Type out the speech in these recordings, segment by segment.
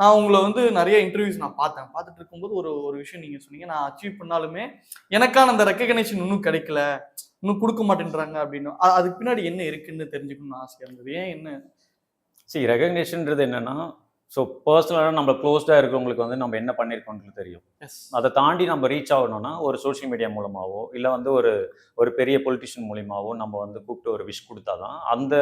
நான் உங்கள வந்து நெறைய இன்டர்வியூஸ் நான் பார்த்தேன். பார்த்துட்டு இருக்கும்போது ஒரு ஒரு விஷயம் நீங்க சொன்னீங்க. நான் அச்சீவ் பண்ணாலுமே, எனக்கான அந்த ரெகக்னிஷன் இன்னும் கிடைக்கல. இன்னும் குடுக்க மாட்டேன்றாங்க அப்படின்னு. அதுக்கு பின்னாடி என்ன இருக்குன்னு தெரிஞ்சுக்கணும்னு ஆசையா இருந்தது. ஏன் என்ன? ரெகக்னிஷன்ன்றது என்னன்னா, ஸோ பர்சனலா நம்ம க்ளோஸ்டா இருக்கிறவங்களுக்கு வந்து நம்ம என்ன பண்ணியிருக்கோன்றது தெரியும். எஸ். அத தாண்டி நம்ம ரீச் ஆகணும்னா, ஒரு சோசியல் மீடியா மூலமாவோ, இல்ல வந்து ஒரு ஒரு பெரிய பொலிட்டிஷியன் மூலியமாவோ நம்ம வந்து கூப்பிட்டு ஒரு விஷ் குடுத்தா தான், அந்த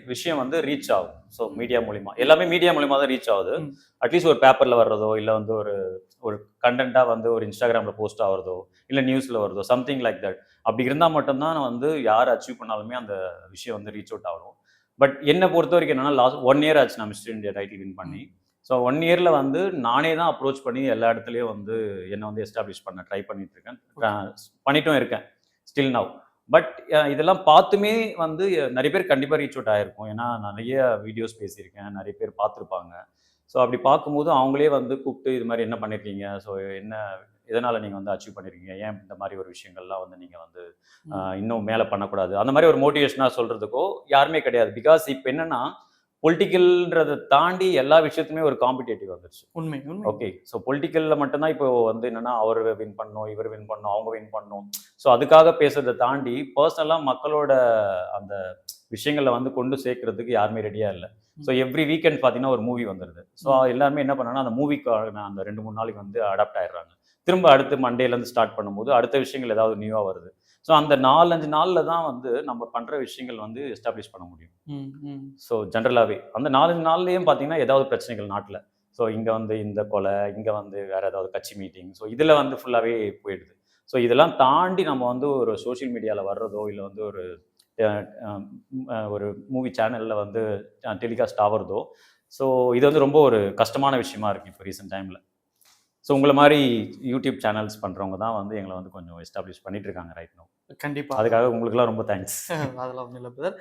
விஷயம் வந்து ரீச் ஆகும். ஸோ மீடியா மூலியமா. எல்லாமே மீடியா மூலியமா தான் ரீச் ஆகுது. ம். அட்லீஸ்ட் ஒரு பேப்பர்ல வர்றதோ, இல்ல வந்து ஒரு ஒரு கன்டென்ட்டா வந்து ஒரு Instagramல போஸ்ட் ஆகுறதோ, இல்ல நியூஸ்ல வருதோ, சம்திங் லைக் தட். அப்படி இருந்தா மட்டும் தான் வந்து யார் அச்சீவ் பண்ணாலுமே அந்த விஷயம் வந்து ரீச் அவுட் ஆகும். பட் என்ன பொறுத்தவரைக்கும் என்னன்னா, லாஸ்ட் 1 இயர் ஆச்சு நான் மிஸ்டர் இந்தியா டைட்டில் வின் பண்ணி. ஸோ 1 இயர்ல வந்து நானே தான் அப்ரோச் பண்ணி எல்லா இடத்துலயும் வந்து என்ன வந்து எஸ்டாப்ளிஷ் பண்ண ட்ரை பண்ணிட்டு இருக்கேன். பண்ணிட்டும் இருக்கேன். Still now. பட் இதெல்லாம் பார்த்துமே வந்து நெறைய பேர் கண்டிப்பா ரீச் அவுட் ஆயிருக்கும். ஏன்னா நெறைய வீடியோஸ் பேசியிருக்கேன். நெறைய பேர் பார்த்துருப்பாங்க. ஸோ அப்படி பார்க்கும்போது அவங்களே வந்து கூப்பிட்டு இது மாரி என்ன பண்ணியிருக்கீங்க? ஸோ என்ன எதனால நீங்க வந்து அச்சீவ் பண்ணியிருக்கீங்க? ஏன் இந்த மாரி ஒரு விஷயங்கள்லாம் வந்து நீங்க வந்து இன்னும் மேல பண்ணக்கூடாது? அந்த மாரி ஒரு மோட்டிவேஷனா சொல்றதுக்கோ யாருமே கிடையாது. பிகாஸ் இப்ப என்னன்னா, பொலிட்டிக்கல்ன்றத தாண்டி எல்லா விஷயத்துலயுமே ஒரு காம்படிட்டிவ் வந்துருச்சு. உண்மை, உண்மை. ஓகே. ஸோ பொலிட்டிக்கல்ல மட்டும் தான் இப்போ வந்து என்னன்னா, அவரு வின் பண்ணணும், இவரு வின் பண்ணணும், அவங்க வின் பண்ணணும். ஸோ அதுக்காக பேசுறத தாண்டி, பர்சனலா மக்களோட அந்த விஷயங்கள வந்து கொண்டு சேர்க்கிறதுக்கு யாருமே ரெடியா இல்ல. ஸோ எவ்ரி வீக்கெண்ட் பார்த்தீங்கன்னா, ஒரு மூவி வந்துருது. ஸோ எல்லாருமே என்ன பண்ணாங்கன்னா, அந்த மூவிக்கான அந்த 2, 3 நாளைக்கு வந்து அடாப்ட் ஆயிடுறாங்க. திரும்ப அடுத்து மண்டேலேருந்து ஸ்டார்ட் பண்ணும்போது, அடுத்த விஷயங்கள் ஏதாவது நியூவா வருது. ஸோ அந்த 4, 5 நாள்ல தான் வந்து நம்ம பண்ற விஷயங்கள் வந்து எஸ்டாப்ளிஷ் பண்ண முடியும். ம், ம். ஸோ ஜெனரலாவே. அந்த 4, 5 நாள்லயும் பார்த்தீங்கன்னா, ஏதாவது பிரச்சனைகள் நாட்ல. ஸோ இங்க வந்து இந்த கொலை, இங்க வந்து வேற ஏதாவது கட்சி மீட்டிங். ஸோ இதுல வந்து ஃபுல்லாவே போயிடுது. ஸோ இதெல்லாம் தாண்டி நம்ம வந்து ஒரு சோசியல் மீடியால வர்றதோ, இல்ல வந்து ஒரு அ ஒரு மூவி சேனல்ல வந்து டெலிகாஸ்ட் ஆவறதோ, ஸோ இது வந்து ரொம்ப ஒரு கஷ்டமான விஷயமா இருக்கு இப்போ ரீசென்ட் டைம்ல. ஸோ உங்கள மாரி யூடியூப் சேனல்ஸ் பண்றவங்க தான் வந்து எங்கள வந்து கொஞ்சம் எஸ்டாப்ளிஷ் பண்ணிட்டு இருக்காங்க ரைட் நவ். கண்டிப்பா. அதுக்காக உங்களுக்கெல்லாம் ரொம்ப தேங்க்ஸ். அதெல்லாம் ஒண்ணும் இல்ல பிரதர்.